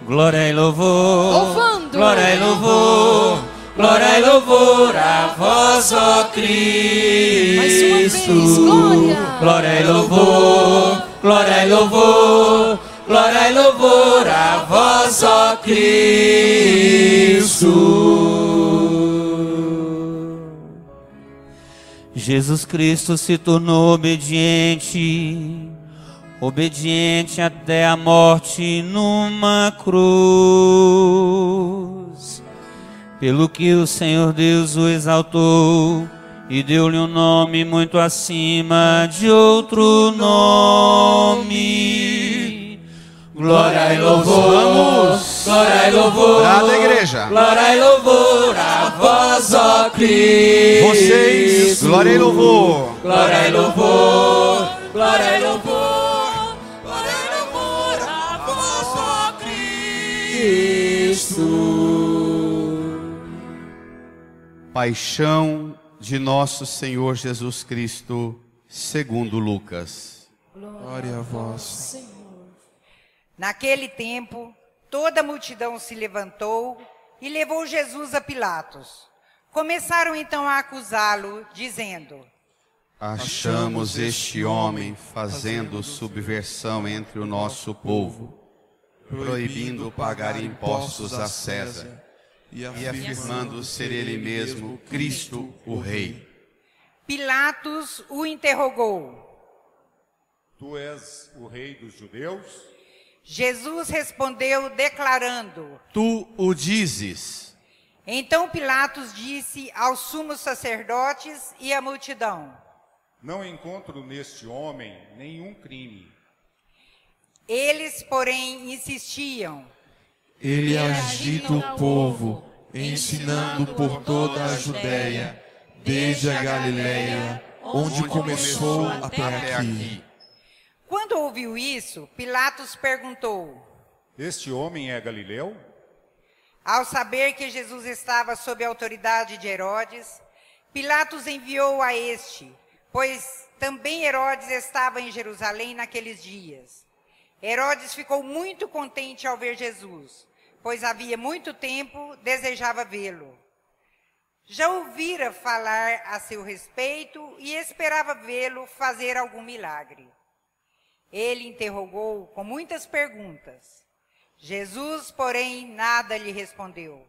Glória e louvor, Louvando. glória e louvor, glória e louvor a vós, ó Cristo. Mais uma vez, glória. Glória e louvor, glória e louvor, glória e louvor a vós, ó Cristo. Jesus Cristo se tornou obediente, obediente até a morte numa cruz. Pelo que o Senhor Deus o exaltou e deu-lhe um nome muito acima de outro nome. Glória e louvor, glória e louvor, Brada, igreja. glória e louvor a vós, ó Cristo. Vocês, glória e louvor. Glória e louvor, glória e louvor, glória e louvor a vós, ó Cristo. Paixão de nosso Senhor Jesus Cristo, segundo Lucas. Glória a vós. Naquele tempo, toda a multidão se levantou e levou Jesus a Pilatos. Começaram então a acusá-lo, dizendo: Achamos este homem fazendo subversão entre o nosso povo, proibindo pagar impostos a César e afirmando ser ele mesmo Cristo, o Rei. Pilatos o interrogou. Tu és o rei dos judeus? Jesus respondeu declarando. Tu o dizes. Então Pilatos disse aos sumos sacerdotes e à multidão: Não encontro neste homem nenhum crime. Eles, porém, insistiam. Ele agita o povo, ensinando por toda a Judéia, desde a Galileia, onde começou até aqui. Quando ouviu isso, Pilatos perguntou: Este homem é galileu? Ao saber que Jesus estava sob a autoridade de Herodes, Pilatos enviou a este, pois também Herodes estava em Jerusalém naqueles dias. Herodes ficou muito contente ao ver Jesus, pois havia muito tempo desejava vê-lo. Já ouvira falar a seu respeito e esperava vê-lo fazer algum milagre. Ele interrogou com muitas perguntas. Jesus, porém, nada lhe respondeu.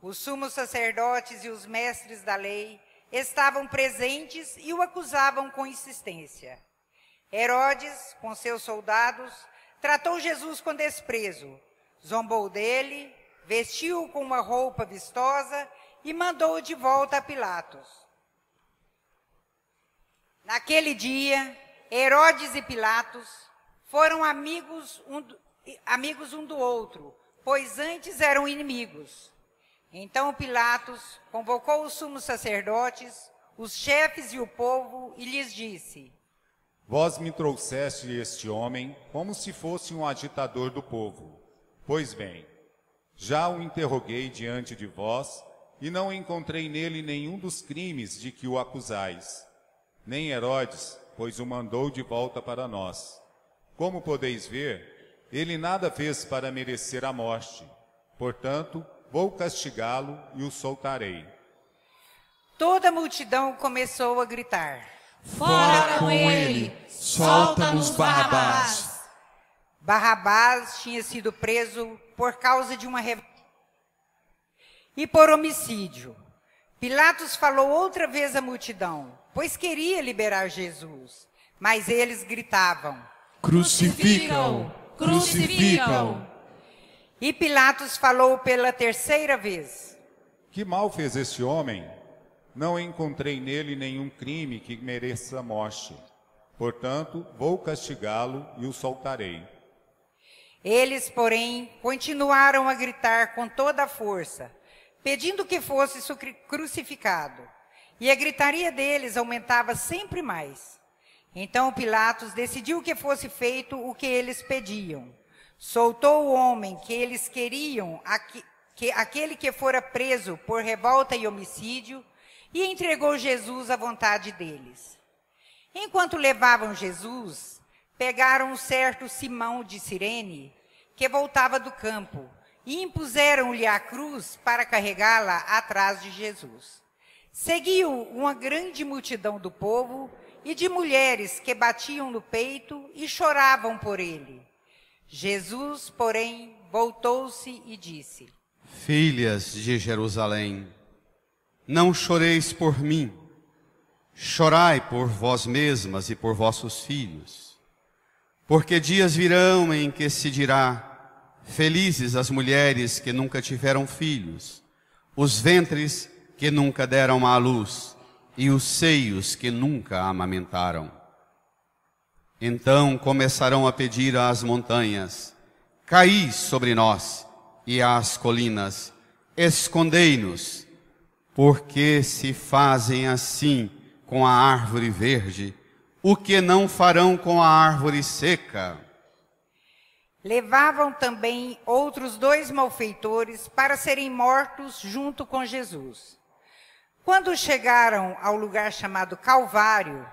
Os sumos sacerdotes e os mestres da lei estavam presentes e o acusavam com insistência. Herodes, com seus soldados, tratou Jesus com desprezo, zombou dele, vestiu-o com uma roupa vistosa e mandou-o de volta a Pilatos. Naquele dia, Herodes e Pilatos foram amigos um do outro, pois antes eram inimigos. Então Pilatos convocou os sumos sacerdotes, os chefes e o povo e lhes disse: Vós me trouxeste este homem como se fosse um agitador do povo. Pois bem, já o interroguei diante de vós e não encontrei nele nenhum dos crimes de que o acusais. Nem Herodes, pois o mandou de volta para nós. Como podeis ver, ele nada fez para merecer a morte. Portanto, vou castigá-lo e o soltarei. Toda a multidão começou a gritar: Fora com ele! Solta-nos Barrabás! Barrabás tinha sido preso por causa de uma revolta e por homicídio. Pilatos falou outra vez à multidão, pois queria liberar Jesus. Mas eles gritavam: Crucificam! Crucificam! E Pilatos falou pela terceira vez: Que mal fez este homem? Não encontrei nele nenhum crime que mereça a morte. Portanto, vou castigá-lo e o soltarei. Eles, porém, continuaram a gritar com toda a força, pedindo que fosse crucificado. E a gritaria deles aumentava sempre mais. Então Pilatos decidiu que fosse feito o que eles pediam. Soltou o homem que eles queriam, aquele que fora preso por revolta e homicídio, e entregou Jesus à vontade deles. Enquanto levavam Jesus, pegaram um certo Simão de Cirene, que voltava do campo, e impuseram-lhe a cruz para carregá-la atrás de Jesus. Seguiu uma grande multidão do povo e de mulheres que batiam no peito e choravam por ele. Jesus, porém, voltou-se e disse: Filhas de Jerusalém, não choreis por mim, chorai por vós mesmas e por vossos filhos. Porque dias virão em que se dirá: felizes as mulheres que nunca tiveram filhos, os ventres que nunca deram à luz, e os seios que nunca amamentaram. Então começarão a pedir às montanhas: caí sobre nós, e às colinas: escondei-nos. Porque se fazem assim com a árvore verde, o que não farão com a árvore seca? Levavam também outros 2 malfeitores para serem mortos junto com Jesus. Quando chegaram ao lugar chamado Calvário,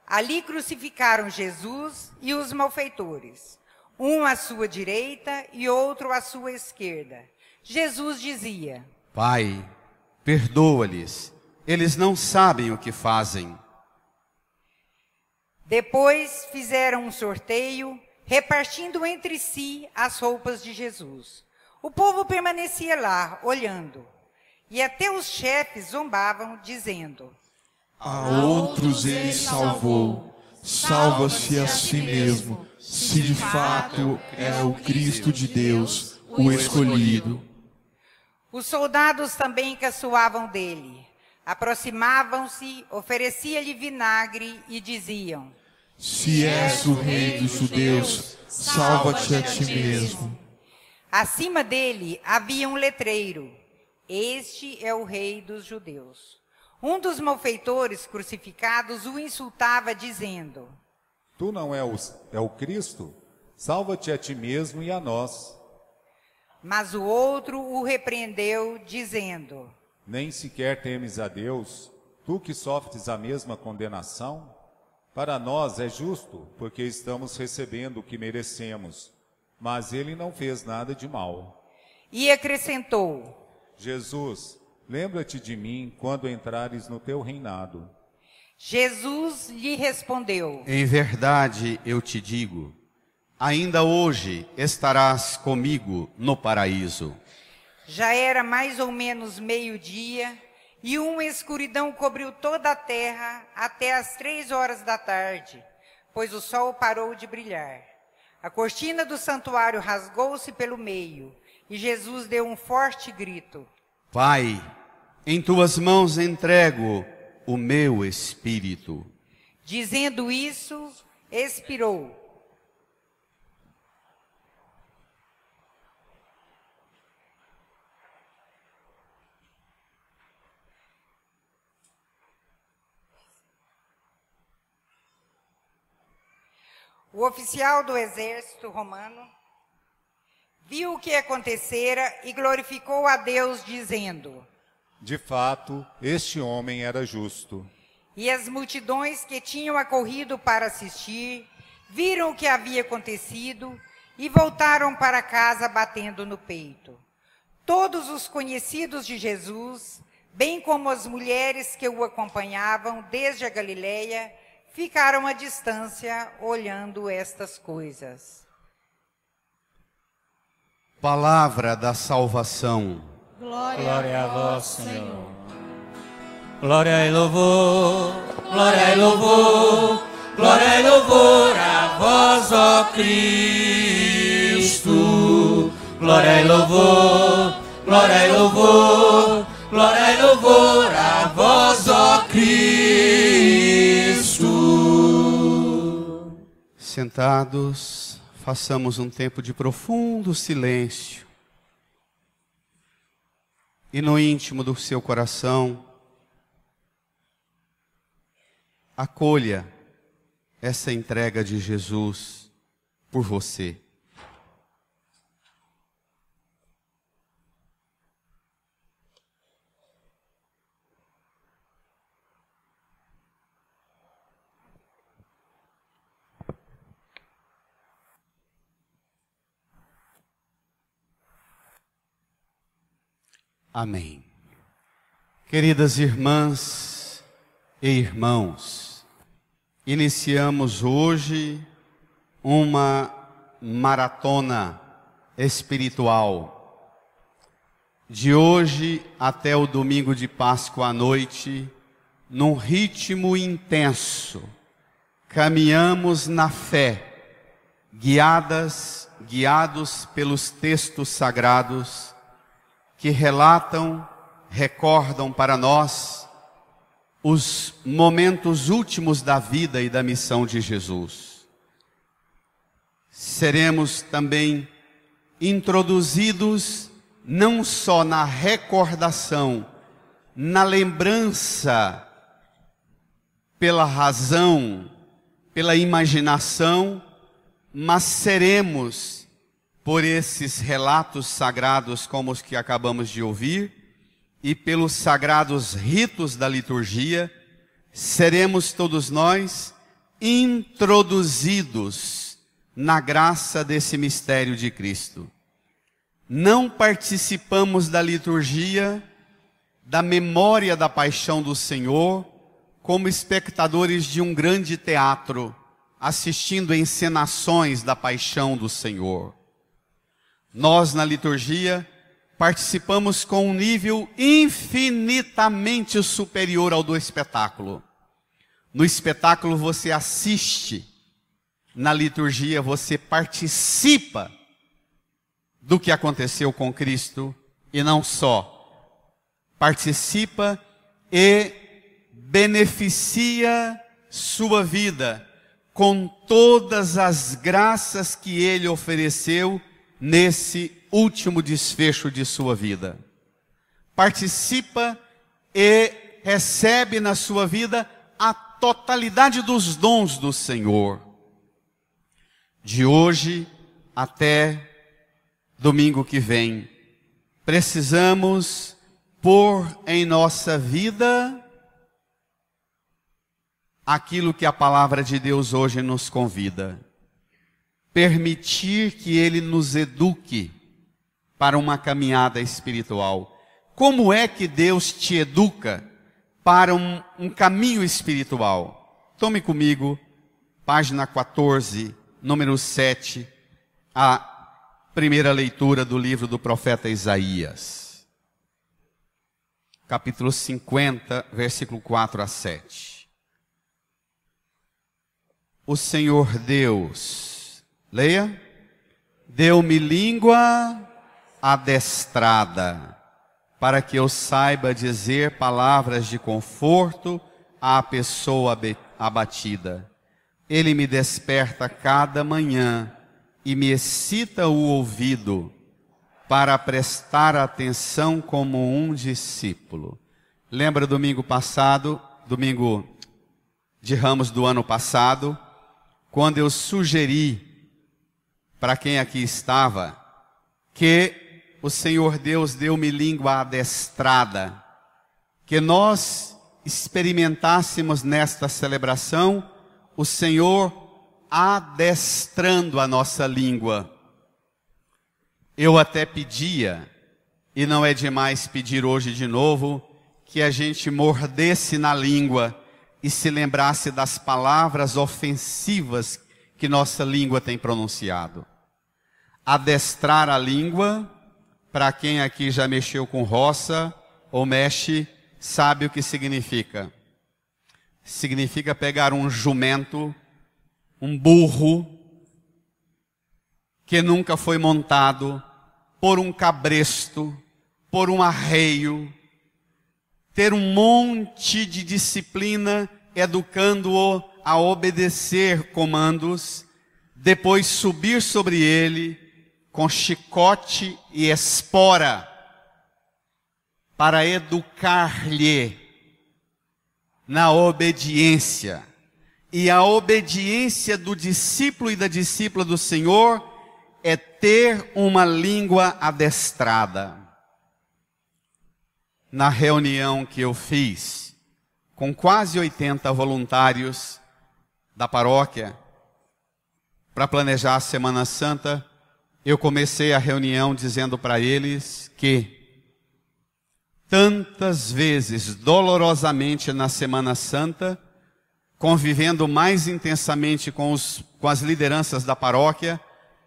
ali crucificaram Jesus e os malfeitores, um à sua direita e outro à sua esquerda. Jesus dizia: Pai, perdoa-lhes, eles não sabem o que fazem. Depois fizeram um sorteio, repartindo entre si as roupas de Jesus. O povo permanecia lá, olhando. E até os chefes zombavam, dizendo: A outros ele salvou, salva-se a si mesmo, se de fato é o Cristo de Deus, o escolhido. Os soldados também caçoavam dele. Aproximavam-se, ofereciam-lhe vinagre e diziam: Se és o rei dos judeus, salva-te a ti mesmo. Acima dele havia um letreiro: Este é o rei dos judeus. Um dos malfeitores crucificados o insultava, dizendo: Tu não é o Cristo? Salva-te a ti mesmo e a nós. Mas o outro o repreendeu, dizendo: Nem sequer temes a Deus, tu que sofres a mesma condenação? Para nós é justo, porque estamos recebendo o que merecemos, mas ele não fez nada de mal. E acrescentou: Jesus, lembra-te de mim quando entrares no teu reinado. Jesus lhe respondeu: Em verdade eu te digo, ainda hoje estarás comigo no paraíso. Já era mais ou menos meio-dia, e uma escuridão cobriu toda a terra até as 3 horas da tarde, pois o sol parou de brilhar. A cortina do santuário rasgou-se pelo meio, e Jesus deu um forte grito: Pai, em tuas mãos entrego o meu espírito. Dizendo isso, expirou. O oficial do exército romano viu o que acontecera e glorificou a Deus, dizendo: De fato, este homem era justo. E as multidões que tinham acorrido para assistir, viram o que havia acontecido e voltaram para casa batendo no peito. Todos os conhecidos de Jesus, bem como as mulheres que o acompanhavam desde a Galileia, ficaram à distância olhando estas coisas. Palavra da salvação. Glória a vós, Senhor. Glória e louvor, glória e louvor, glória e louvor a vós, ó Cristo. Glória e louvor, glória e louvor, glória e louvor a vós, ó Cristo. Sentados, façamos um tempo de profundo silêncio. E no íntimo do seu coração, acolha essa entrega de Jesus por você. Amém. Queridas irmãs e irmãos, iniciamos hoje uma maratona espiritual. De hoje até o domingo de Páscoa à noite, num ritmo intenso, caminhamos na fé, guiados pelos textos sagrados que recordam para nós os momentos últimos da vida e da missão de Jesus. Seremos também introduzidos não só na recordação, na lembrança, pela razão, pela imaginação, mas seremos, por esses relatos sagrados como os que acabamos de ouvir, e pelos sagrados ritos da liturgia, seremos todos nós introduzidos na graça desse mistério de Cristo. Não participamos da liturgia, da memória da paixão do Senhor, como espectadores de um grande teatro, assistindo encenações da paixão do Senhor. Nós, na liturgia, participamos com um nível infinitamente superior ao do espetáculo. No espetáculo você assiste, na liturgia você participa do que aconteceu com Cristo, e não só, participa e beneficia sua vida com todas as graças que Ele ofereceu nesse último desfecho de sua vida. Participa e recebe na sua vida a totalidade dos dons do Senhor. De hoje até domingo que vem, precisamos pôr em nossa vida aquilo que a palavra de Deus hoje nos convida. Permitir que Ele nos eduque para uma caminhada espiritual. Como é que Deus te educa para um caminho espiritual? Tome comigo, página 14, número 7, a primeira leitura do livro do profeta Isaías. Capítulo 50, versículo 4 a 7. O Senhor Deus, leia, deu-me língua adestrada, para que eu saiba dizer palavras de conforto à pessoa abatida. Ele me desperta cada manhã e me excita o ouvido para prestar atenção como um discípulo. Lembra domingo passado, domingo de Ramos do ano passado, quando eu sugeri para quem aqui estava que o Senhor Deus deu-me língua adestrada, que nós experimentássemos nesta celebração o Senhor adestrando a nossa língua. Eu até pedia, e não é demais pedir hoje de novo, que a gente mordesse na língua e se lembrasse das palavras ofensivas que nossa língua tem pronunciado. Adestrar a língua, para quem aqui já mexeu com roça ou mexe, sabe o que significa. Significa pegar um jumento, um burro, que nunca foi montado, por um cabresto, por um arreio, ter um monte de disciplina, educando-o a obedecer comandos, depois subir sobre ele com chicote e espora, para educar-lhe na obediência. E a obediência do discípulo e da discípula do Senhor é ter uma língua adestrada. Na reunião que eu fiz com quase 80 voluntários da paróquia para planejar a Semana Santa, eu comecei a reunião dizendo para eles que tantas vezes, dolorosamente na Semana Santa, convivendo mais intensamente com as lideranças da paróquia,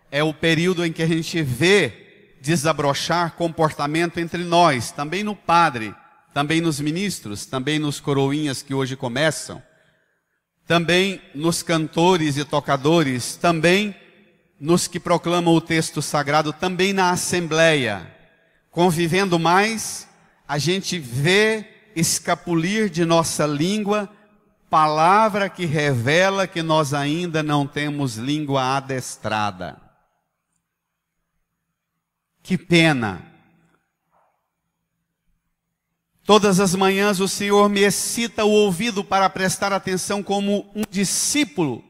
é o período em que a gente vê desabrochar comportamento entre nós, também no padre, também nos ministros, também nos coroinhas que hoje começam, também nos cantores e tocadores, também nos que proclamam o texto sagrado, também na assembleia. Convivendo mais, a gente vê escapulir de nossa língua palavra que revela que nós ainda não temos língua adestrada. Que pena! Todas as manhãs o Senhor me excita o ouvido para prestar atenção como um discípulo.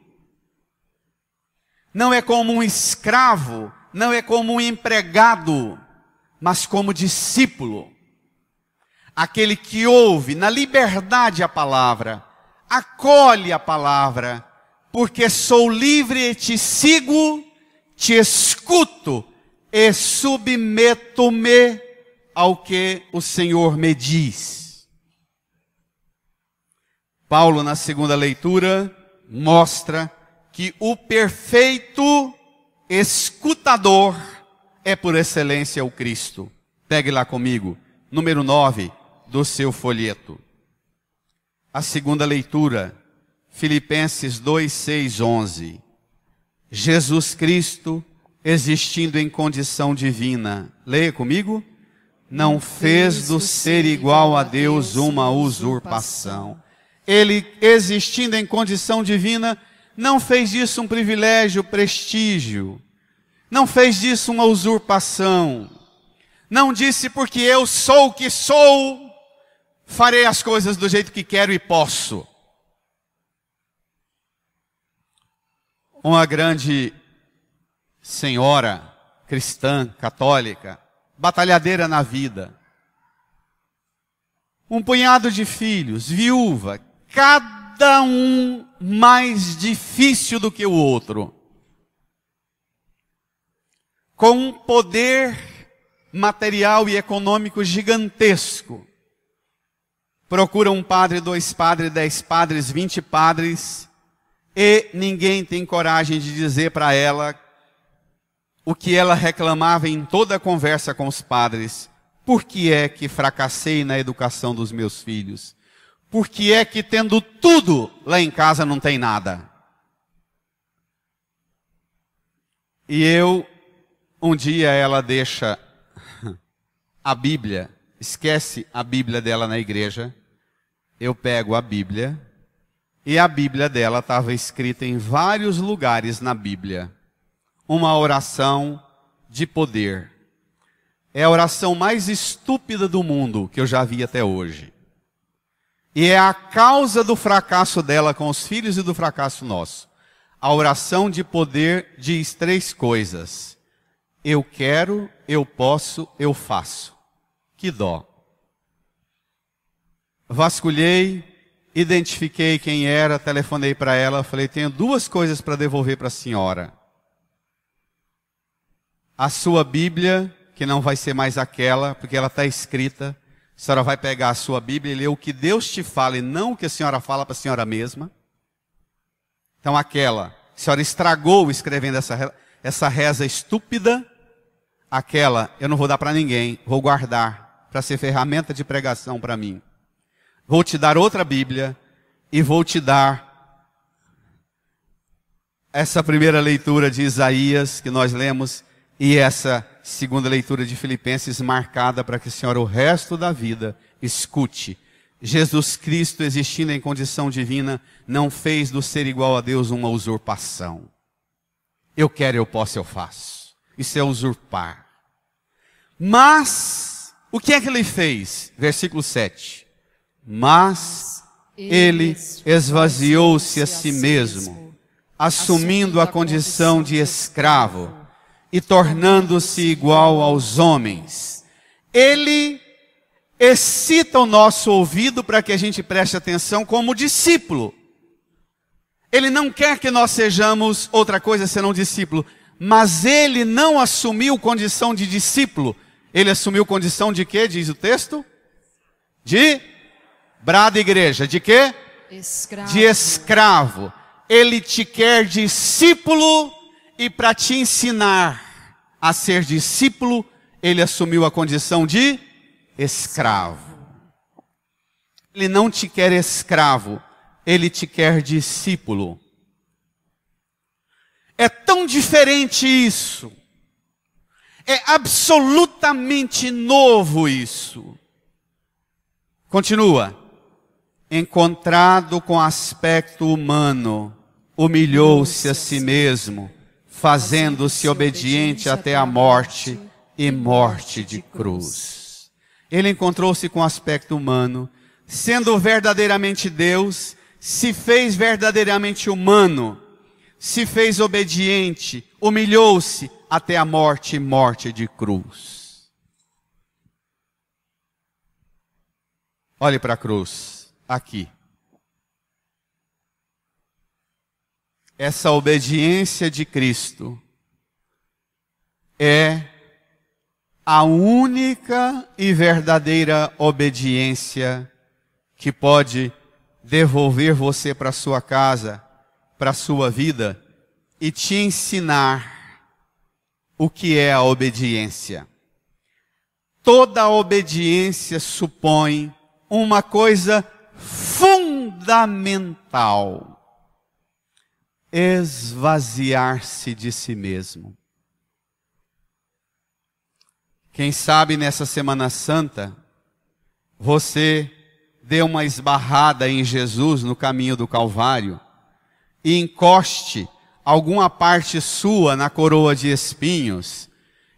Não é como um escravo, não é como um empregado, mas como discípulo. Aquele que ouve na liberdade a palavra, acolhe a palavra, porque sou livre e te sigo, te escuto e submeto-me ao que o Senhor me diz. Paulo, na segunda leitura, mostra que o perfeito escutador é por excelência o Cristo. Pegue lá comigo, número 9 do seu folheto. A segunda leitura, Filipenses 2, 6, 11. Jesus Cristo, existindo em condição divina, leia comigo, não fez do ser igual a Deus uma usurpação. Ele, existindo em condição divina, não fez disso um privilégio, prestígio. Não fez disso uma usurpação. Não disse porque eu sou o que sou, farei as coisas do jeito que quero e posso. Uma grande senhora cristã, católica, batalhadeira na vida. Um punhado de filhos, viúva, cada um mais difícil do que o outro. Com um poder material e econômico gigantesco. Procura um padre, 2 padres, 10 padres, 20 padres, e ninguém tem coragem de dizer para ela o que ela reclamava em toda a conversa com os padres. Por que é que fracassei na educação dos meus filhos? Por que é que tendo tudo lá em casa não tem nada? E um dia ela deixa a Bíblia, esquece a Bíblia dela na igreja. Eu pego a Bíblia, e a Bíblia dela estava escrita em vários lugares na Bíblia. Uma oração de poder. É a oração mais estúpida do mundo que eu já vi até hoje. E é a causa do fracasso dela com os filhos e do fracasso nosso. A oração de poder diz 3 coisas. Eu quero, eu posso, eu faço. Que dó. Vasculhei, identifiquei quem era, telefonei para ela, falei, tenho 2 coisas para devolver para a senhora. A sua Bíblia, que não vai ser mais aquela, porque ela está escrita. A senhora vai pegar a sua Bíblia e ler o que Deus te fala e não o que a senhora fala para a senhora mesma. Então aquela, a senhora estragou escrevendo essa reza estúpida. Aquela, eu não vou dar para ninguém, vou guardar para ser ferramenta de pregação para mim. Vou te dar outra Bíblia e vou te dar essa primeira leitura de Isaías que nós lemos e essa segunda leitura de Filipenses marcada para que a senhora o resto da vida escute. Jesus Cristo, existindo em condição divina, não fez do ser igual a Deus uma usurpação. Eu quero, eu posso, eu faço. Isso é usurpar. Mas, o que é que ele fez? Versículo 7. Mas ele esvaziou-se a si mesmo, assumindo a condição de escravo e tornando-se igual aos homens. Ele excita o nosso ouvido para que a gente preste atenção como discípulo. Ele não quer que nós sejamos outra coisa senão discípulo, mas ele não assumiu condição de discípulo. Ele assumiu condição de quê, diz o texto? De brada, igreja. De quê? Escravo. De escravo. Ele te quer discípulo, e para te ensinar a ser discípulo, ele assumiu a condição de escravo. Ele não te quer escravo, ele te quer discípulo. É tão diferente isso. É absolutamente novo isso. Continua. Encontrado com aspecto humano, humilhou-se a si mesmo, fazendo-se obediente até a morte e morte de cruz. Ele encontrou-se com aspecto humano, sendo verdadeiramente Deus, se fez verdadeiramente humano, se fez obediente, humilhou-se até a morte e morte de cruz. Olhe para a cruz, aqui. Essa obediência de Cristo é a única e verdadeira obediência que pode devolver você para sua casa, para a sua vida, e te ensinar o que é a obediência. Toda obediência supõe uma coisa fundamental: esvaziar-se de si mesmo. Quem sabe nessa Semana Santa, você dê uma esbarrada em Jesus no caminho do Calvário e encoste alguma parte sua na coroa de espinhos,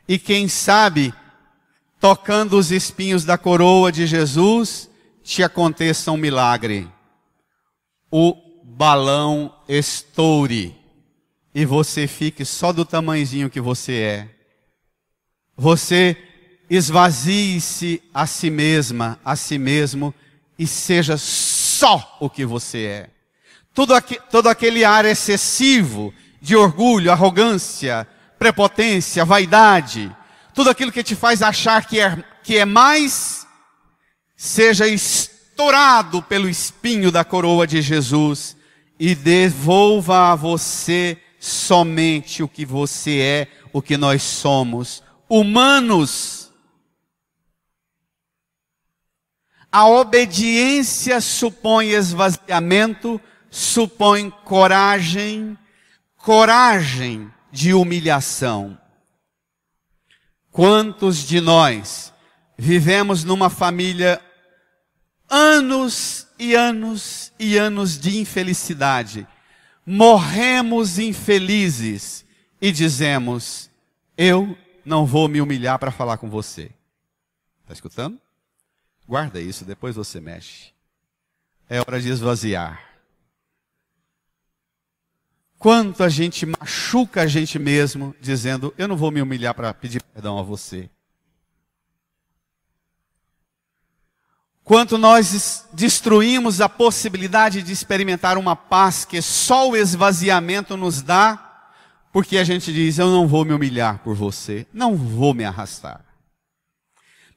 e quem sabe, tocando os espinhos da coroa de Jesus, te aconteça um milagre. O balão estoure e você fique só do tamanhozinho que você é. Você esvazie-se a si mesma, a si mesmo, e seja só o que você é. Todo aquele ar excessivo de orgulho, arrogância, prepotência, vaidade, tudo aquilo que te faz achar que é mais, seja estourado pelo espinho da coroa de Jesus e devolva a você somente o que você é, o que nós somos, humanos. A obediência supõe esvaziamento, supõe coragem, coragem de humilhação. Quantos de nós vivemos numa família anos e anos e anos de infelicidade, morremos infelizes e dizemos: eu não vou me humilhar para falar com você. Está escutando? Guarda isso, depois você mexe. É hora de esvaziar. Quanto a gente machuca a gente mesmo, dizendo: eu não vou me humilhar para pedir perdão a você. Quanto nós destruímos a possibilidade de experimentar uma paz que só o esvaziamento nos dá, porque a gente diz: eu não vou me humilhar por você, não vou me arrastar.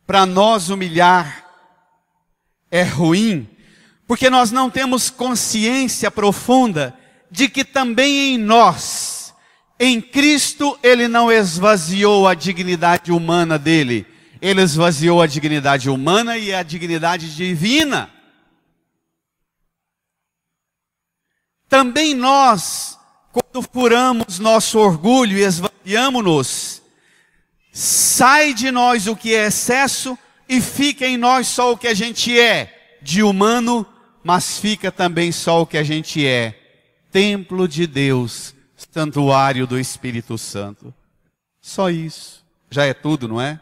Para nós humilhar é ruim, porque nós não temos consciência profunda de que também em nós, em Cristo, Ele não esvaziou a dignidade humana dele. Ele esvaziou a dignidade humana e a dignidade divina. Também nós, quando furamos nosso orgulho e esvaziamos-nos, sai de nós o que é excesso e fica em nós só o que a gente é, de humano, mas fica também só o que a gente é, templo de Deus, santuário do Espírito Santo. Só isso. Já é tudo, não é?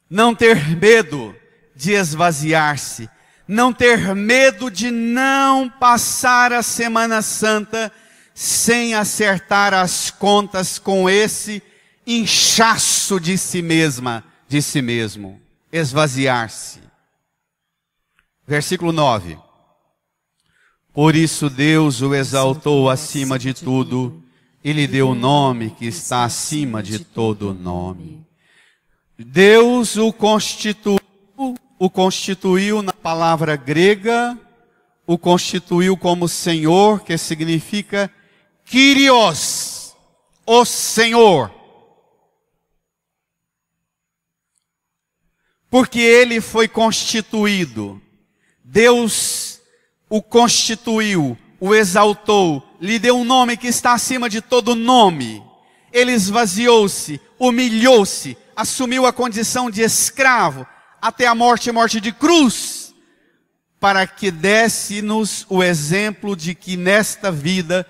Não ter medo de esvaziar-se, não ter medo de não passar a Semana Santa sem acertar as contas com esse inchaço de si mesma, de si mesmo. Esvaziar-se. Versículo 9. Por isso Deus o exaltou acima de tudo e lhe deu o nome que está acima de todo nome. Deus o constituiu na palavra grega, o constituiu como Senhor, que significa Kyrios, o Senhor. Porque ele foi constituído. Deus o constituiu, o exaltou, lhe deu um nome que está acima de todo nome. Ele esvaziou-se, humilhou-se, assumiu a condição de escravo, até a morte e morte de cruz, para que desse-nos o exemplo de que nesta vida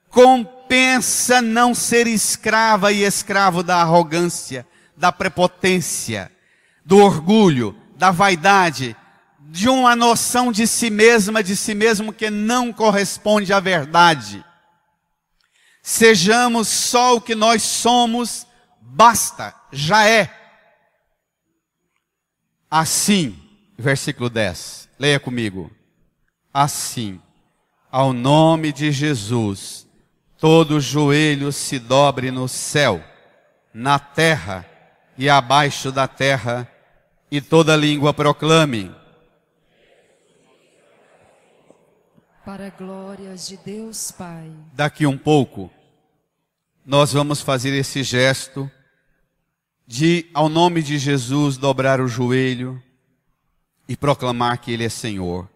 compensa não ser escrava e escravo da arrogância, da prepotência, do orgulho, da vaidade, de uma noção de si mesmo que não corresponde à verdade. Sejamos só o que nós somos, basta, já é. Assim, versículo 10, leia comigo. Assim, ao nome de Jesus, todo joelho se dobre no céu, na terra e abaixo da terra, e toda língua proclame. Para a glória de Deus Pai. Daqui um pouco, nós vamos fazer esse gesto de, ao nome de Jesus, dobrar o joelho e proclamar que Ele é Senhor.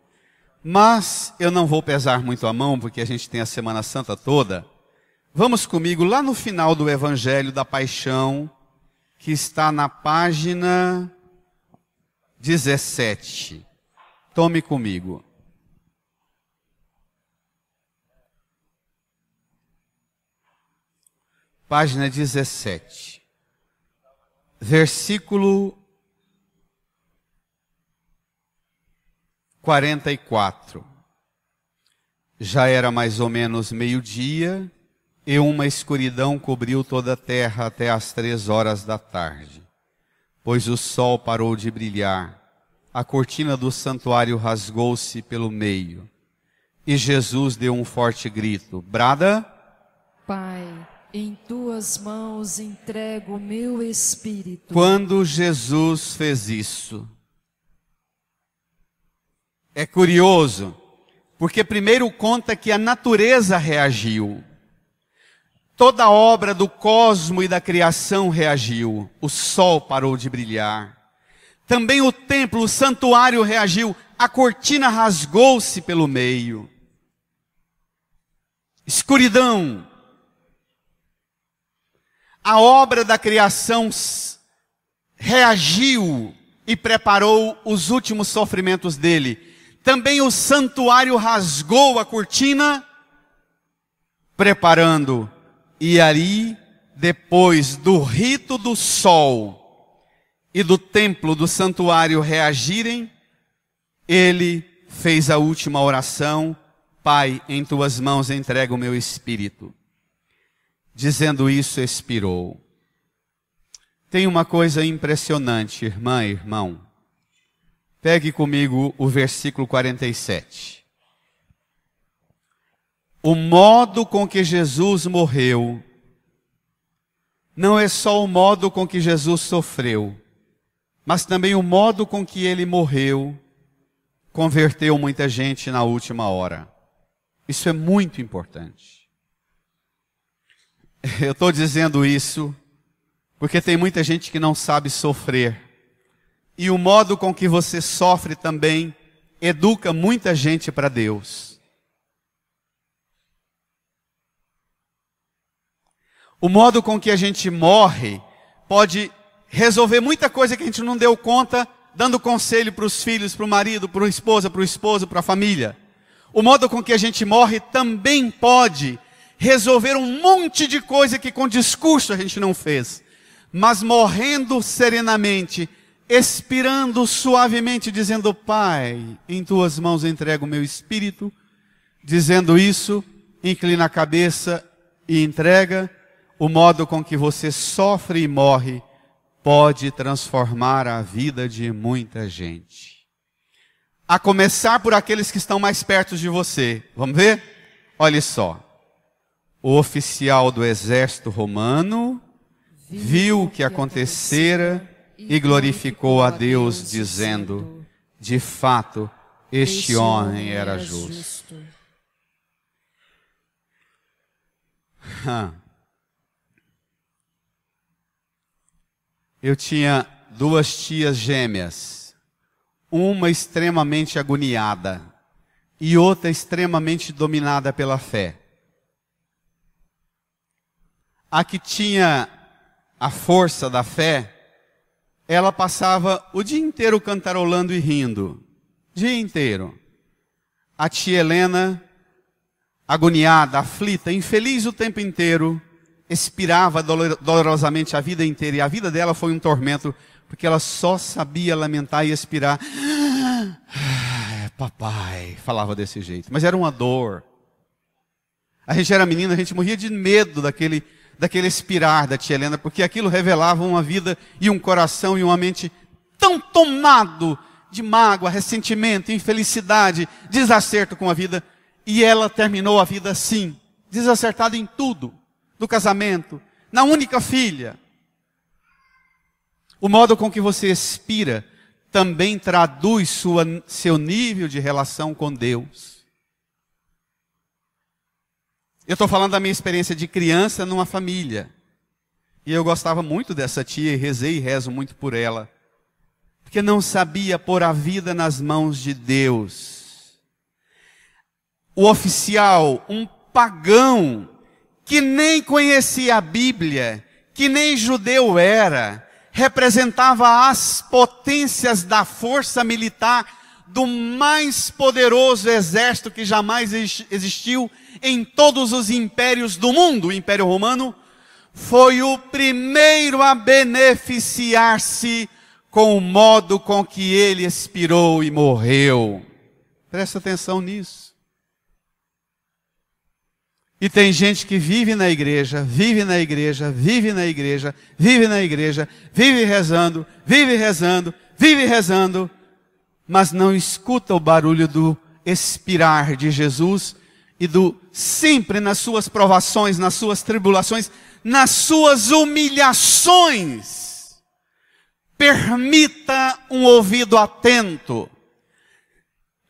Mas eu não vou pesar muito a mão, porque a gente tem a Semana Santa toda. Vamos comigo lá no final do Evangelho da Paixão, que está na página 17. Tome comigo. Página 17. Versículo 44. Já era mais ou menos meio-dia, e uma escuridão cobriu toda a terra até às 3 horas da tarde. Pois o sol parou de brilhar, a cortina do santuário rasgou-se pelo meio, e Jesus deu um forte grito: Brada! Pai, em tuas mãos entrego o meu espírito. Quando Jesus fez isso, é curioso, porque primeiro conta que a natureza reagiu. Toda a obra do cosmo e da criação reagiu. O sol parou de brilhar. Também o templo, o santuário reagiu. A cortina rasgou-se pelo meio. Escuridão. A obra da criação reagiu e preparou os últimos sofrimentos dele. Também o santuário rasgou a cortina, preparando. E ali, depois do rito do sol e do templo, do santuário reagirem, ele fez a última oração: Pai, em tuas mãos entrego o meu espírito. Dizendo isso, expirou. Tem uma coisa impressionante, irmã e irmão. Pegue comigo o versículo 47. O modo com que Jesus morreu não é só o modo com que Jesus sofreu, mas também o modo com que ele morreu converteu muita gente na última hora. Isso é muito importante. Eu estou dizendo isso porque tem muita gente que não sabe sofrer. E o modo com que você sofre também educa muita gente para Deus. O modo com que a gente morre pode resolver muita coisa que a gente não deu conta, dando conselho para os filhos, para o marido, para a esposa, para o esposo, para a família. O modo com que a gente morre também pode resolver um monte de coisa que com discurso a gente não fez. Mas morrendo serenamente, expirando suavemente, dizendo: Pai, em tuas mãos entrego o meu espírito. Dizendo isso, inclina a cabeça e entrega. O modo com que você sofre e morre pode transformar a vida de muita gente. A começar por aqueles que estão mais perto de você. Vamos ver? Olha só. O oficial do exército romano viu o que acontecera e glorificou a Deus, dizendo: de fato, este homem era justo. Eu tinha 2 tias gêmeas, uma extremamente agoniada e outra extremamente dominada pela fé. A que tinha a força da fé, ela passava o dia inteiro cantarolando e rindo. Dia inteiro. A tia Helena, agoniada, aflita, infeliz o tempo inteiro, expirava dolorosamente a vida inteira. E a vida dela foi um tormento, porque ela só sabia lamentar e expirar. Papai, falava desse jeito. Mas era uma dor. A gente era menina, a gente morria de medo daquele expirar da tia Helena, porque aquilo revelava uma vida e um coração e uma mente tão tomado de mágoa, ressentimento, infelicidade, desacerto com a vida. E ela terminou a vida assim, desacertada em tudo, do casamento, na única filha. O modo com que você expira também traduz seu nível de relação com Deus. Eu estou falando da minha experiência de criança numa família. E eu gostava muito dessa tia e rezei e rezo muito por ela. Porque não sabia pôr a vida nas mãos de Deus. O oficial, um pagão, que nem conhecia a Bíblia, que nem judeu era, representava as potências da força militar do mais poderoso exército que jamais existiu em todos os impérios do mundo. O Império Romano foi o primeiro a beneficiar-se com o modo com que ele expirou e morreu. Presta atenção nisso. E tem gente que vive na igreja, vive na igreja, vive na igreja, vive na igreja, vive rezando, vive rezando, vive rezando, mas não escuta o barulho do expirar de Jesus e do sempre nas suas provações, nas suas tribulações, nas suas humilhações. Permita um ouvido atento.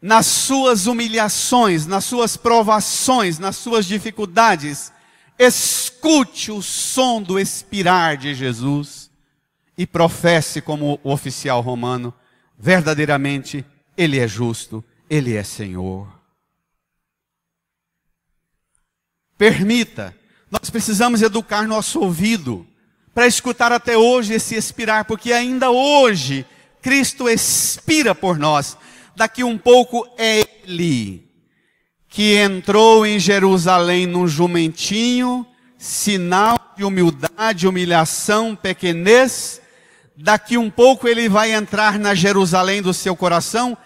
Nas suas humilhações, nas suas provações, nas suas dificuldades, escute o som do expirar de Jesus e professe como o oficial romano: verdadeiramente, Ele é justo, Ele é Senhor. Permita, nós precisamos educar nosso ouvido para escutar até hoje esse expirar, porque ainda hoje Cristo expira por nós. Daqui um pouco é Ele que entrou em Jerusalém num jumentinho, sinal de humildade, humilhação, pequenez. Daqui um pouco Ele vai entrar na Jerusalém do seu coração,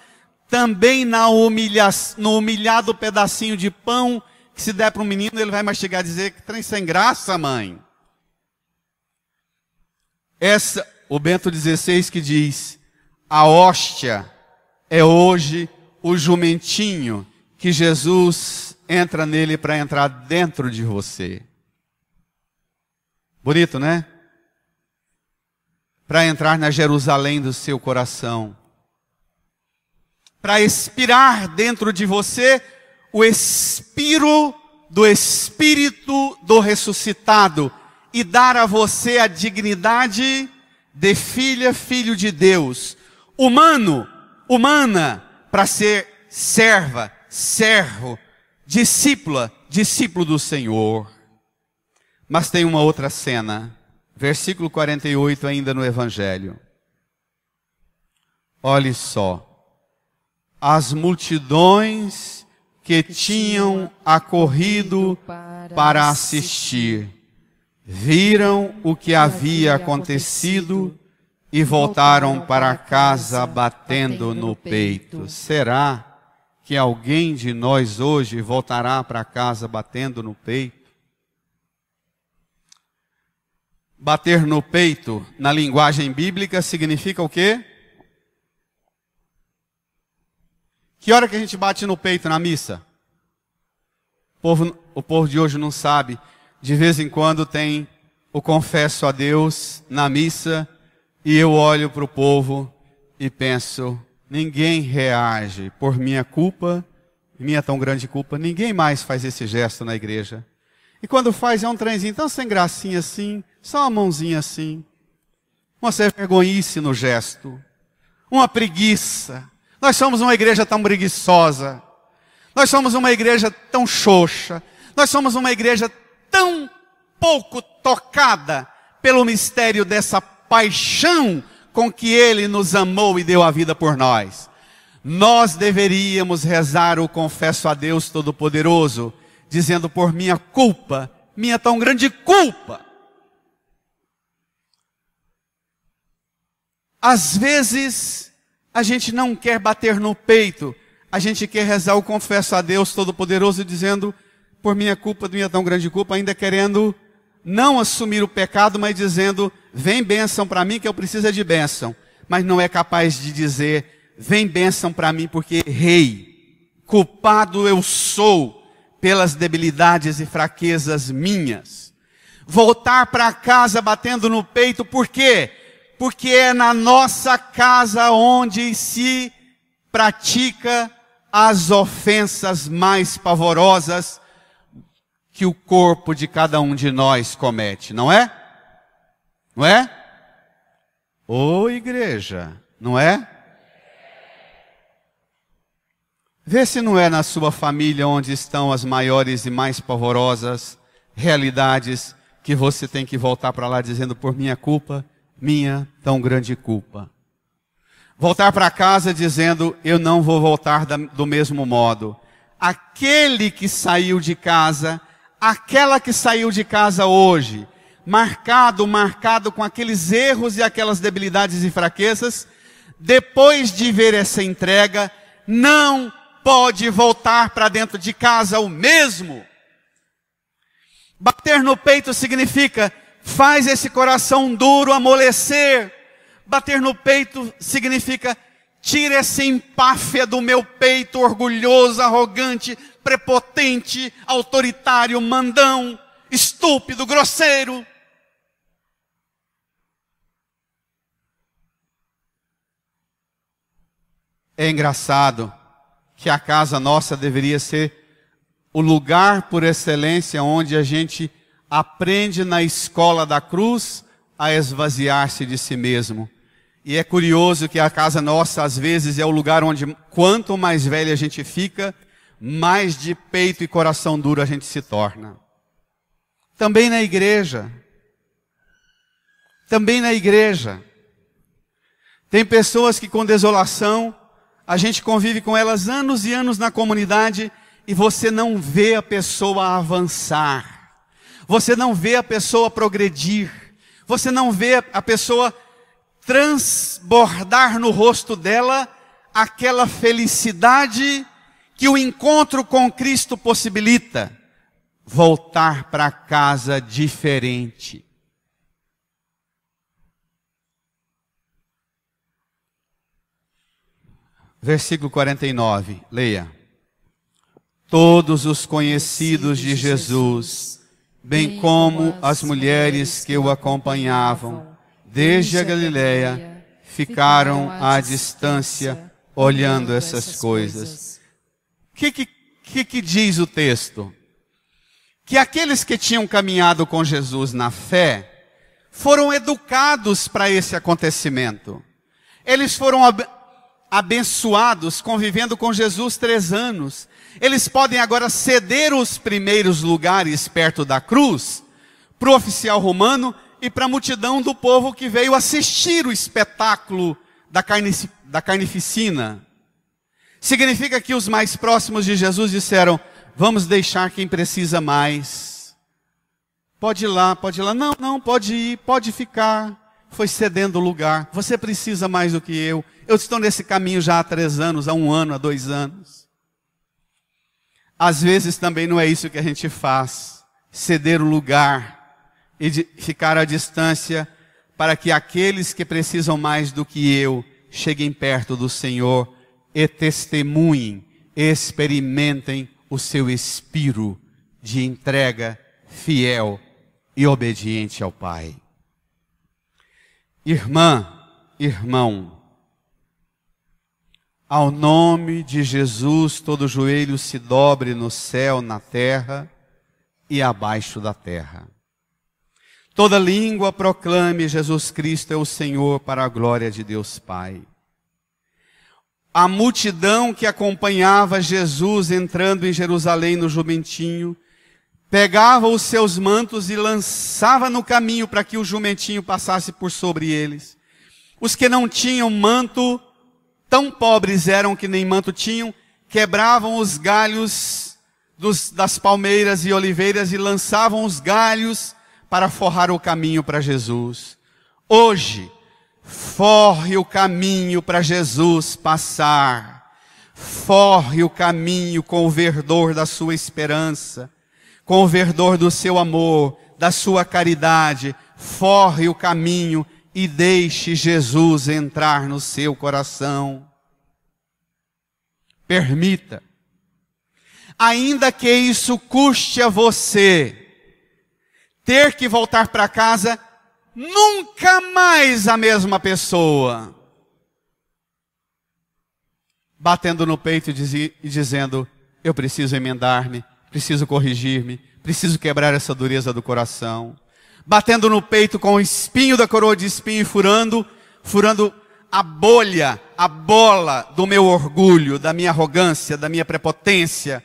também no humilhado pedacinho de pão, que se der para um menino, ele vai mastigar e dizer: que trem sem graça, mãe. O Bento XVI que diz: a hóstia é hoje o jumentinho que Jesus entra nele para entrar dentro de você. Bonito, né? Para entrar na Jerusalém do seu coração. Para expirar dentro de você o expiro do Espírito do ressuscitado e dar a você a dignidade de filha, filho de Deus. Humana, para ser serva, servo, discípula, discípulo do Senhor. Mas tem uma outra cena, versículo 48 ainda no Evangelho. Olhe só, as multidões que tinham acorrido para assistir, viram o que havia acontecido e voltaram para casa batendo no peito. Será que alguém de nós hoje voltará para casa batendo no peito? Bater no peito, na linguagem bíblica, significa o quê? Que hora que a gente bate no peito na missa? O povo de hoje não sabe. De vez em quando tem o confesso a Deus na missa. E eu olho para o povo e penso, ninguém reage por minha culpa, minha tão grande culpa, ninguém mais faz esse gesto na igreja. E quando faz é um trenzinho tão sem gracinha assim, só uma mãozinha assim. Uma vergonhice no gesto, uma preguiça. Nós somos uma igreja tão preguiçosa. Nós somos uma igreja tão xoxa. Nós somos uma igreja tão pouco tocada pelo mistério dessa paixão com que Ele nos amou e deu a vida por nós. Nós deveríamos rezar o Confesso a Deus Todo-Poderoso, dizendo por minha culpa, minha tão grande culpa. Às vezes, a gente não quer bater no peito, a gente quer rezar o Confesso a Deus Todo-Poderoso, dizendo por minha culpa, minha tão grande culpa, ainda querendo não assumir o pecado, mas dizendo, vem bênção para mim, que eu preciso de bênção. Mas não é capaz de dizer, vem bênção para mim, porque errei. Culpado eu sou pelas debilidades e fraquezas minhas. Voltar para casa batendo no peito, por quê? Porque é na nossa casa onde se pratica as ofensas mais pavorosas que o corpo de cada um de nós comete, não é? Não é? Ô igreja, não é? Vê se não é na sua família onde estão as maiores e mais pavorosas realidades que você tem que voltar para lá dizendo por minha culpa, minha tão grande culpa. Voltar para casa dizendo, eu não vou voltar do mesmo modo. Aquele que saiu de casa, aquela que saiu de casa hoje, marcado com aqueles erros e aquelas debilidades e fraquezas, depois de ver essa entrega, não pode voltar para dentro de casa o mesmo. Bater no peito significa, faz esse coração duro amolecer. Bater no peito significa, tira essa empáfia do meu peito, orgulhoso, arrogante, prepotente, autoritário, mandão, estúpido, grosseiro. É engraçado que a casa nossa deveria ser o lugar por excelência onde a gente aprende na escola da cruz a esvaziar-se de si mesmo. E é curioso que a casa nossa, às vezes, é o lugar onde, quanto mais velha a gente fica, mais de peito e coração duro a gente se torna. Também na igreja. Também na igreja. Tem pessoas que com desolação, a gente convive com elas anos e anos na comunidade e você não vê a pessoa avançar. Você não vê a pessoa progredir. Você não vê a pessoa transbordar no rosto dela aquela felicidade que o encontro com Cristo possibilita. Voltar para casa diferente. Versículo 49, leia. Todos os conhecidos de Jesus, bem como as mulheres que o acompanhavam, desde a Galileia, ficaram à distância, olhando essas coisas. O que diz o texto? Que aqueles que tinham caminhado com Jesus na fé, foram educados para esse acontecimento. Eles foram abençoados, convivendo com Jesus 3 anos. Eles podem agora ceder os primeiros lugares perto da cruz, para o oficial romano e para a multidão do povo que veio assistir o espetáculo da carnificina. Significa que os mais próximos de Jesus disseram, vamos deixar quem precisa mais. Pode ir lá. Não, pode ir, pode ficar. Foi cedendo o lugar. Você precisa mais do que eu. Eu estou nesse caminho já há 3 anos, há 1 ano, há 2 anos. Às vezes também não é isso que a gente faz. Ceder o lugar e ficar à distância para que aqueles que precisam mais do que eu cheguem perto do Senhor e testemunhem, experimentem o seu espírito de entrega fiel e obediente ao Pai. Irmã, irmão, ao nome de Jesus, todo joelho se dobre no céu, na terra e abaixo da terra. Toda língua proclame Jesus Cristo é o Senhor, para a glória de Deus Pai. A multidão que acompanhava Jesus entrando em Jerusalém no jumentinho, pegava os seus mantos e lançava no caminho para que o jumentinho passasse por sobre eles. Os que não tinham manto, tão pobres eram que nem manto tinham, quebravam os galhos das palmeiras e oliveiras e lançavam os galhos para forrar o caminho para Jesus. Hoje, forre o caminho para Jesus passar. Forre o caminho com o verdor da sua esperança, com o verdor do seu amor, da sua caridade. Forre o caminho e deixe Jesus entrar no seu coração. Permita. Ainda que isso custe a você ter que voltar para casa nunca mais a mesma pessoa, batendo no peito e dizendo, eu preciso emendar-me, preciso corrigir-me, preciso quebrar essa dureza do coração, batendo no peito com o espinho da coroa de espinho e furando a bolha, a bola do meu orgulho, da minha arrogância, da minha prepotência.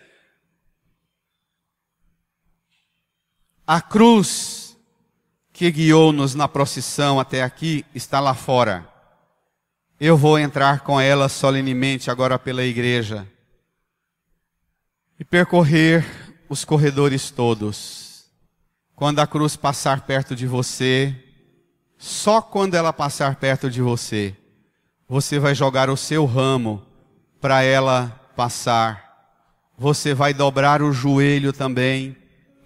A cruz que guiou-nos na procissão até aqui está lá fora. Eu vou entrar com ela solenemente agora pela igreja e percorrer os corredores todos. Quando a cruz passar perto de você, só quando ela passar perto de você, você vai jogar o seu ramo para ela passar. Você vai dobrar o joelho também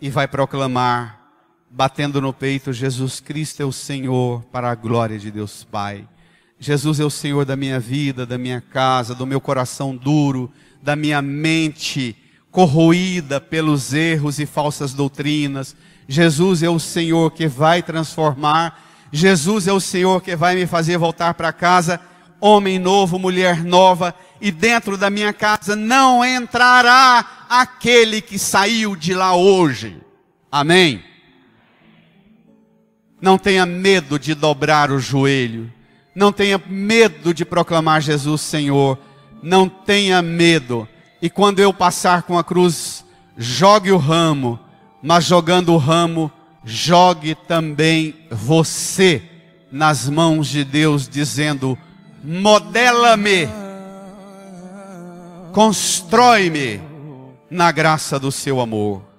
e vai proclamar, batendo no peito, Jesus Cristo é o Senhor, para a glória de Deus Pai. Jesus é o Senhor da minha vida, da minha casa, do meu coração duro, da minha mente corroída pelos erros e falsas doutrinas. Jesus é o Senhor que vai transformar. Jesus é o Senhor que vai me fazer voltar para casa, homem novo, mulher nova, e dentro da minha casa não entrará aquele que saiu de lá hoje. Amém? Não tenha medo de dobrar o joelho. Não tenha medo de proclamar Jesus Senhor. Não tenha medo. E quando eu passar com a cruz, jogue o ramo. Mas jogando o ramo, jogue também você nas mãos de Deus, dizendo, modela-me, constrói-me na graça do seu amor.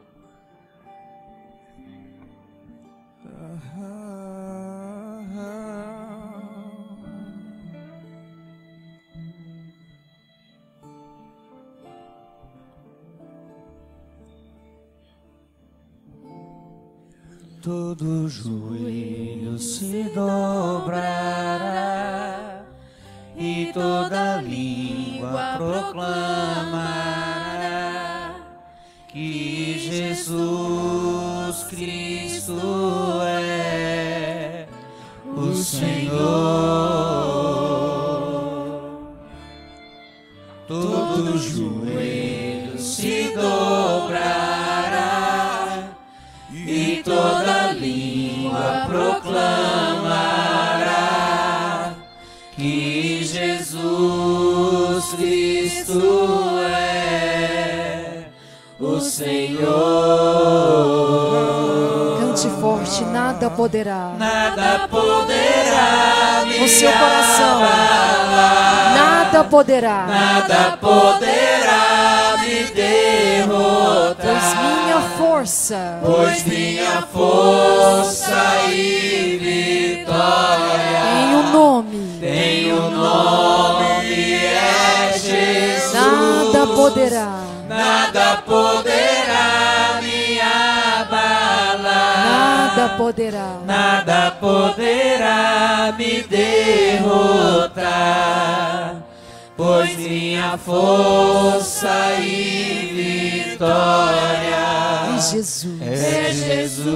Todo joelho se dobrará e toda língua proclamará que Jesus Cristo é o Senhor. Todo joelho se dobrará e toda língua proclamará que Jesus Cristo é o Senhor. Cante forte, nada poderá. Nada poderá me no seu coração. abalar. Nada poderá. Nada poderá me derrotar. Pois minha força e vitória tem um nome. tem o nome é Jesus. Nada poderá. Nada poderá me abalar. Nada poderá. Nada poderá me derrotar, pois minha força e vitória É Jesus. é Jesus.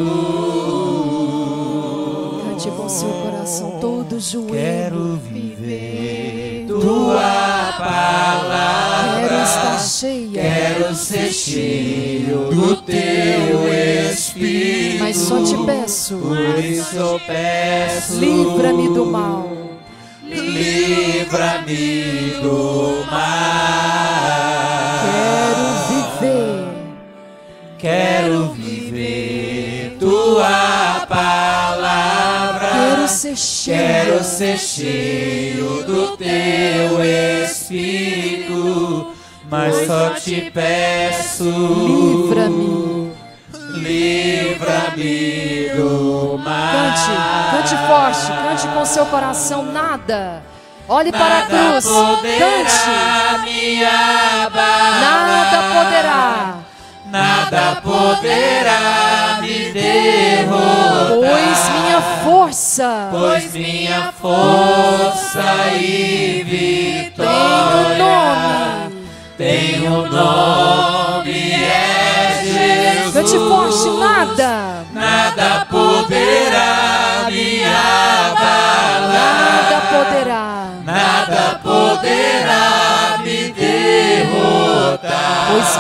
Cante com seu coração. coração, todo joelho. Quero viver tua palavra. Quero estar cheia. Quero ser cheio do teu Espírito. Mas só te peço, Por isso eu peço, livra-me do mal. livra-me do mal. Quero viver tua palavra. Quero ser cheia. Quero ser cheio do teu Espírito. Mas só te peço, Livra-me. livra-me do mal. Cante forte, cante com seu coração. Nada. Olhe para a cruz. Cante. Me abalar. Nada poderá. Nada poderá me derrotar. Pois minha força e vitória tem o nome. tem o nome, é Jesus. Cante forte. Nada poderá me abalar. Nada poderá me derrotar. Pois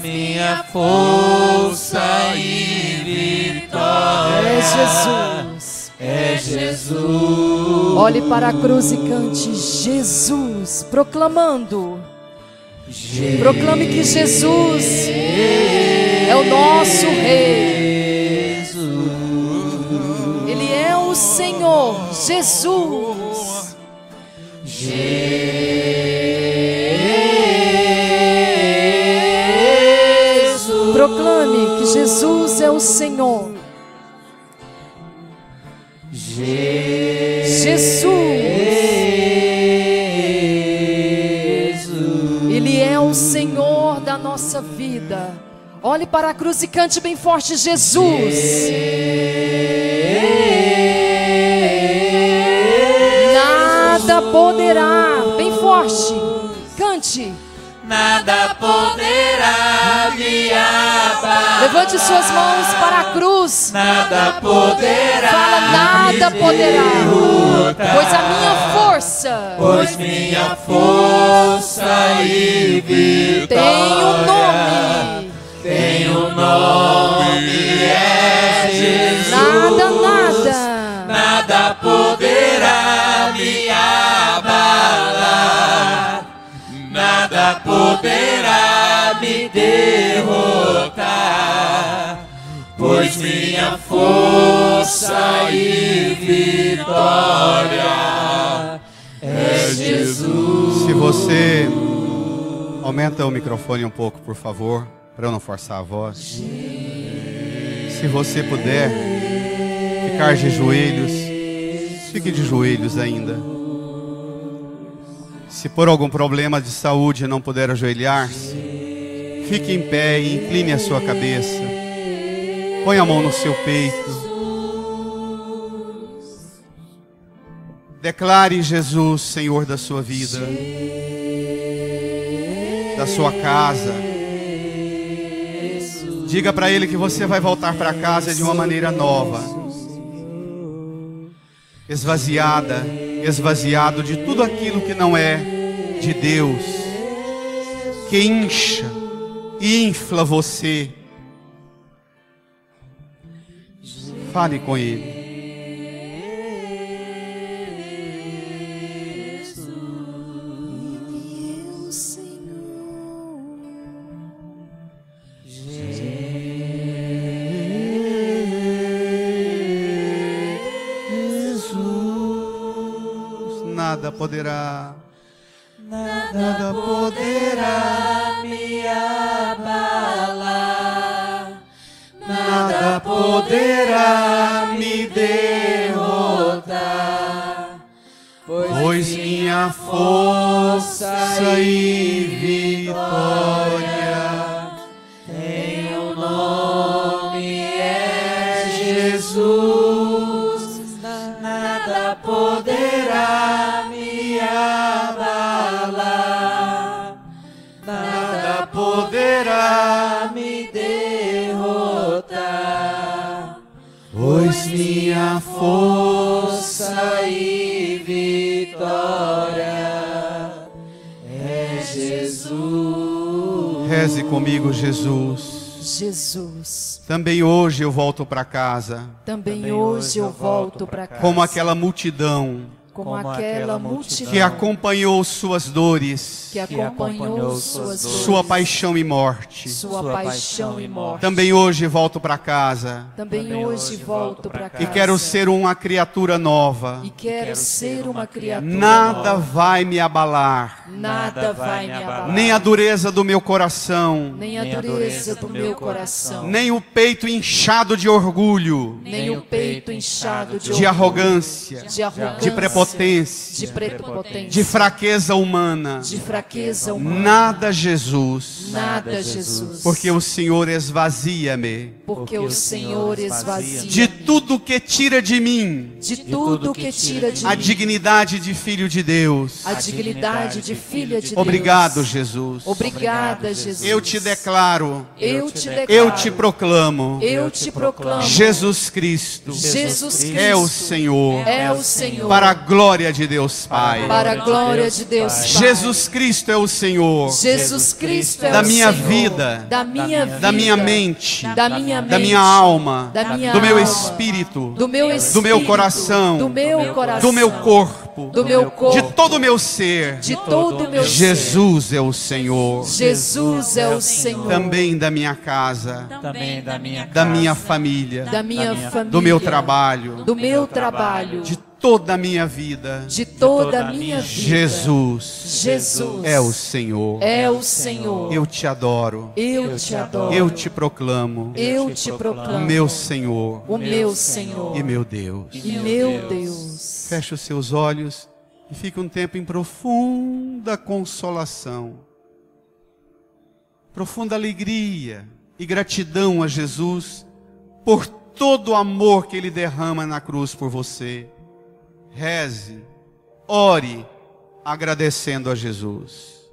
minha força e vitória é Jesus. Olhe para a cruz e cante Jesus, proclamando. Proclame que Jesus é o nosso Rei. Ele é o Senhor, Jesus. Proclame que Jesus é o Senhor. Jesus. Ele é o Senhor da nossa vida. Olhe para a cruz e cante bem forte: Jesus. Nada poderá. Bem forte. Cante. Nada poderá me abalar. Levante suas mãos para a cruz. Nada poderá. Fala, nada me poderá. derrotar. Pois a minha força minha força e vitória tem o nome, é Jesus. Nada poderá me abalar. Nada poderá me derrotar, pois minha força e vitória é Jesus. Se você aumenta o microfone um pouco, por favor, para eu não forçar a voz. Se você puder ficar de joelhos, fique de joelhos ainda. Se por algum problema de saúde não puder ajoelhar-se, fique em pé e incline a sua cabeça. Põe a mão no seu peito. Declare Jesus Senhor da sua vida, da sua casa. Diga para Ele que você vai voltar para casa de uma maneira nova, esvaziado de tudo aquilo que não é de Deus, que incha e infla você. Fale com Ele. Nada poderá me abalar. Nada poderá me derrotar, pois minha força e vitória tem o nome, é Jesus. Nada poderá me abalar. Nada poderá me derrotar, pois és minha força e vitória. É Jesus. Reze comigo, Jesus. Jesus. Também hoje eu volto para casa, Também hoje eu volto para casa. como aquela multidão Como aquela multidão que acompanhou suas dores, que acompanhou suas dores, sua paixão e morte. sua paixão e morte. Também hoje volto para casa Também hoje volto para casa. e quero ser uma criatura nova. E quero ser uma criatura Nada nova. vai me abalar, Nada vai me abalar. nem a dureza do meu coração, Nem a dureza do meu coração. nem o peito inchado de orgulho, Nem o peito inchado de de arrogância, de arrogância, de prepotência, de prepotência, de fraqueza humana. de fraqueza humana. Nada, Jesus, Nada, Jesus. porque o Senhor esvazia-me Porque o Senhor esvazia de tudo que tira de mim de tudo que tira de a mim dignidade de filho de Deus. a dignidade de filha de Obrigado, Deus. Jesus. Obrigada, Jesus. Eu te declaro, Eu te declaro. eu te proclamo, Eu te proclamo. Jesus Cristo Jesus Cristo é o Senhor, é o Senhor. para a glória de Deus Pai. Para a glória de Deus Pai. Jesus Cristo é o Senhor Jesus Cristo é da o minha Senhor. vida, Da minha vida. da minha mente, Da minha mente. da minha alma, Da minha do meu alma. espírito, Do meu espírito. do meu coração, Do meu coração. do meu corpo, Do meu corpo. de todo o meu ser. De todo o meu ser. Jesus é o Senhor. Jesus é o Senhor. Também da minha casa, Também da minha da minha família, Da minha família. do meu trabalho, Do meu trabalho. de toda a minha vida. De toda a minha vida. Jesus Jesus é o Senhor. é o Senhor. Eu te adoro. Eu te adoro. Eu te proclamo. Eu te proclamo. Meu Senhor O meu Senhor. e meu Deus. E meu Deus. Feche os seus olhos e fique um tempo em profunda consolação, profunda alegria e gratidão a Jesus por todo o amor que Ele derrama na cruz por você. Reze, ore, agradecendo a Jesus.